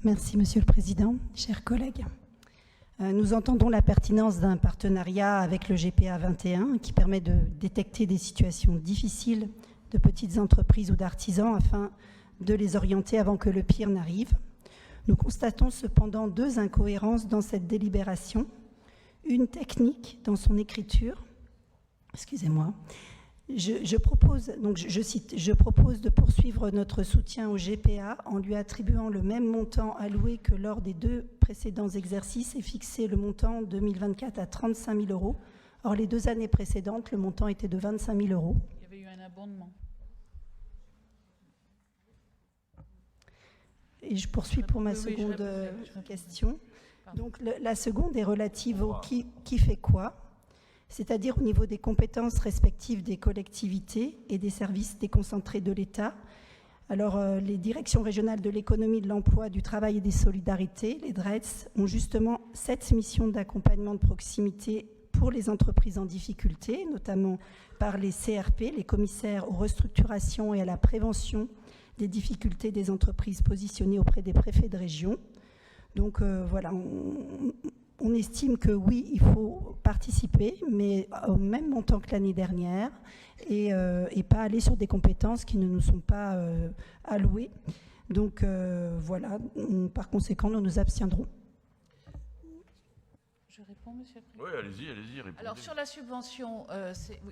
Merci, Monsieur le Président, chers collègues. Nous entendons la pertinence d'un partenariat avec le GPA 21 qui permet de détecter des situations difficiles de petites entreprises ou d'artisans afin de les orienter avant que le pire n'arrive. Nous constatons cependant deux incohérences dans cette délibération. Une technique dans son écriture. Excusez-moi. Je propose de poursuivre notre soutien au GPA en lui attribuant le même montant alloué que lors des deux précédents exercices et fixer le montant 2024 à 35 000 euros. Or, les 2 années précédentes, le montant était de 25 000 euros. Il y avait eu un abondement. Et je poursuis pour ma seconde question. Donc, la seconde est relative au qui fait quoi, c'est-à-dire au niveau des compétences respectives des collectivités et des services déconcentrés de l'État. Alors, les directions régionales de l'économie, de l'emploi, du travail et des solidarités, les DRETS, ont justement 7 missions d'accompagnement de proximité pour les entreprises en difficulté, notamment par les CRP, les commissaires aux restructurations et à la prévention des difficultés des entreprises positionnées auprès des préfets de région. Donc voilà, on estime que oui, il faut participer, mais au même montant que l'année dernière, et pas aller sur des compétences qui ne nous sont pas allouées. Donc voilà, par conséquent, nous nous abstiendrons. Je réponds, Monsieur le Président. Oui, allez-y, répondez. Alors, sur la subvention,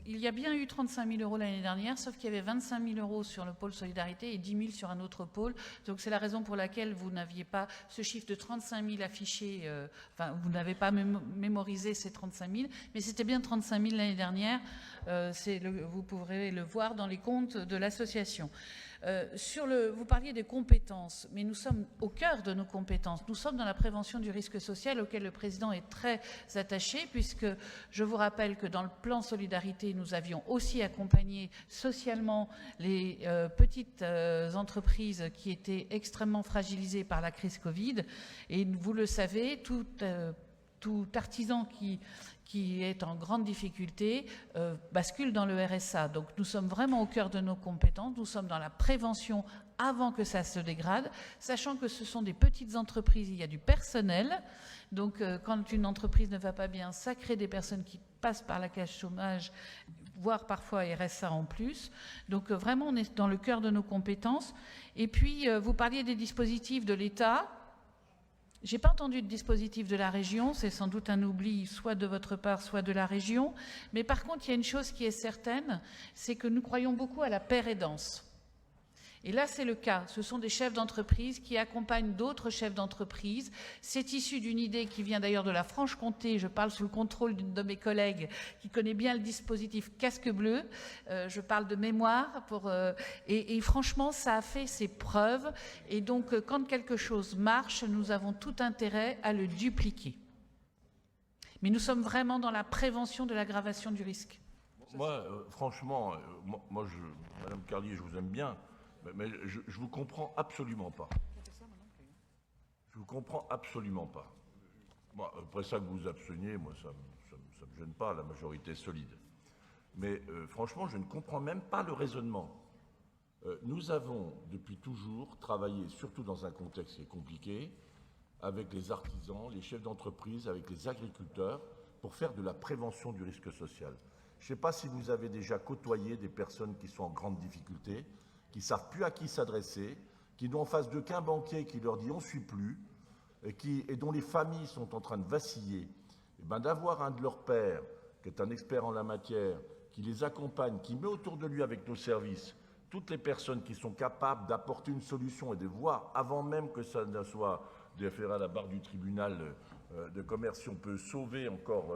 il y a bien eu 35 000 euros l'année dernière, sauf qu'il y avait 25 000 euros sur le pôle solidarité et 10 000 sur un autre pôle. Donc, c'est la raison pour laquelle vous n'aviez pas ce chiffre de 35 000 affiché, vous n'avez pas mémorisé ces 35 000, mais c'était bien 35 000 l'année dernière. Vous pourrez le voir dans les comptes de l'association. Vous parliez des compétences, mais nous sommes au cœur de nos compétences. Nous sommes dans la prévention du risque social auquel le Président est très attaché, puisque je vous rappelle que dans le plan solidarité, nous avions aussi accompagné socialement les petites entreprises qui étaient extrêmement fragilisées par la crise Covid. Et vous le savez, tout artisan qui est en grande difficulté bascule dans le RSA. Donc nous sommes vraiment au cœur de nos compétences, nous sommes dans la prévention avant que ça se dégrade, sachant que ce sont des petites entreprises, il y a du personnel. Donc quand une entreprise ne va pas bien, ça crée des personnes qui passent par la caisse chômage, voire parfois RSA en plus. Donc vraiment on est dans le cœur de nos compétences. Et puis vous parliez des dispositifs de l'État. J'ai pas entendu de dispositif de la région, c'est sans doute un oubli soit de votre part, soit de la région. Mais par contre, il y a une chose qui est certaine, c'est que nous croyons beaucoup à la paire aidance. Et là, c'est le cas. Ce sont des chefs d'entreprise qui accompagnent d'autres chefs d'entreprise. C'est issu d'une idée qui vient d'ailleurs de la Franche-Comté. Je parle sous le contrôle d'une de mes collègues qui connaît bien le dispositif Casque Bleu. Je parle de mémoire. Et franchement, ça a fait ses preuves. Et donc, quand quelque chose marche, nous avons tout intérêt à le dupliquer. Mais nous sommes vraiment dans la prévention de l'aggravation du risque. Moi, franchement, Madame Carlier, je vous aime bien. Mais je vous comprends absolument pas. Je vous comprends absolument pas. Moi, après ça que vous vous absteniez, moi, ça me gêne pas, la majorité est solide. Mais franchement, je ne comprends même pas le raisonnement. Nous avons, depuis toujours, travaillé, surtout dans un contexte qui est compliqué, avec les artisans, les chefs d'entreprise, avec les agriculteurs, pour faire de la prévention du risque social. Je ne sais pas si vous avez déjà côtoyé des personnes qui sont en grande difficulté, qui ne savent plus à qui s'adresser, qui n'ont en face d'eux qu'un banquier qui leur dit « on ne suit plus », et dont les familles sont en train de vaciller, et ben d'avoir un de leurs pères, qui est un expert en la matière, qui les accompagne, qui met autour de lui avec nos services toutes les personnes qui sont capables d'apporter une solution et de voir, avant même que ça ne soit déféré à la barre du tribunal de commerce, si on peut sauver encore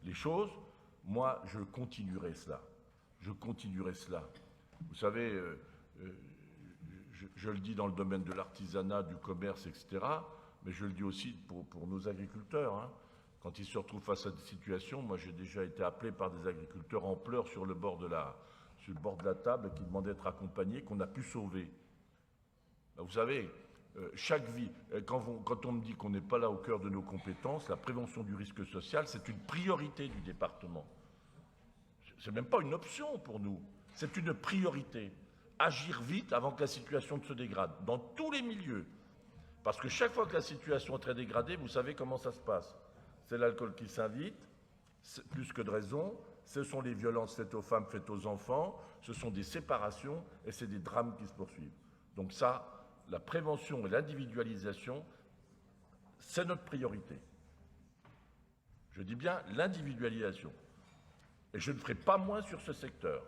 les choses, moi je continuerai cela. Je continuerai cela. Vous savez... Je le dis dans le domaine de l'artisanat, du commerce, etc., mais je le dis aussi pour nos agriculteurs. Hein. Quand ils se retrouvent face à des situations, moi j'ai déjà été appelé par des agriculteurs en pleurs sur le bord de la table qui demandaient d'être accompagnés, qu'on a pu sauver. Vous savez, chaque vie, quand on me dit qu'on n'est pas là au cœur de nos compétences, la prévention du risque social, c'est une priorité du département. C'est même pas une option pour nous, c'est une priorité. Agir vite avant que la situation ne se dégrade, dans tous les milieux. Parce que chaque fois que la situation est très dégradée, vous savez comment ça se passe. C'est l'alcool qui s'invite, plus que de raison. Ce sont les violences faites aux femmes, faites aux enfants. Ce sont des séparations et c'est des drames qui se poursuivent. Donc ça, la prévention et l'individualisation, c'est notre priorité. Je dis bien l'individualisation. Et je ne ferai pas moins sur ce secteur.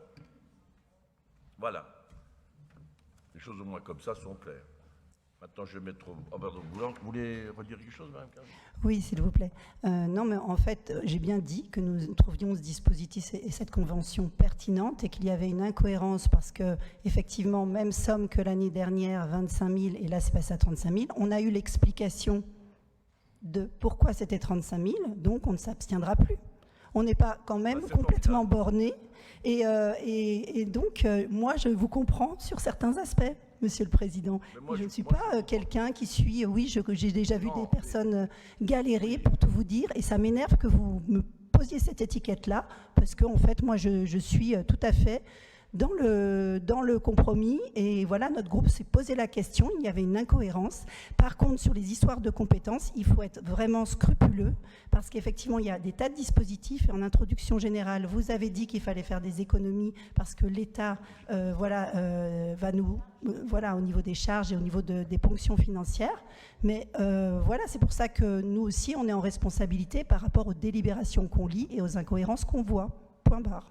Voilà. Les choses au moins comme ça sont claires. Maintenant, je vais mettre... Oh, pardon, vous voulez redire quelque chose, Mme Carly ? Oui, s'il vous plaît. Non, mais en fait, j'ai bien dit que nous trouvions ce dispositif et cette convention pertinente et qu'il y avait une incohérence parce que, effectivement, même somme que l'année dernière, 25 000, et là, c'est passé à 35 000. On a eu l'explication de pourquoi c'était 35 000, donc on ne s'abstiendra plus. On n'est pas quand même complètement borné. Et donc, moi, je vous comprends sur certains aspects, Monsieur le Président. Je ne suis pas quelqu'un qui suit... Oui, j'ai déjà vu des personnes galérer, pour tout vous dire, et ça m'énerve que vous me posiez cette étiquette-là, parce qu'en fait, moi, je suis tout à fait dans le compromis, et voilà, notre groupe s'est posé la question, il y avait une incohérence. Par contre, sur les histoires de compétences, il faut être vraiment scrupuleux, parce qu'effectivement, il y a des tas de dispositifs, et en introduction générale, vous avez dit qu'il fallait faire des économies, parce que l'État, va nous... voilà, au niveau des charges et au niveau des ponctions financières. Mais voilà, c'est pour ça que nous aussi, on est en responsabilité par rapport aux délibérations qu'on lit et aux incohérences qu'on voit. Point barre.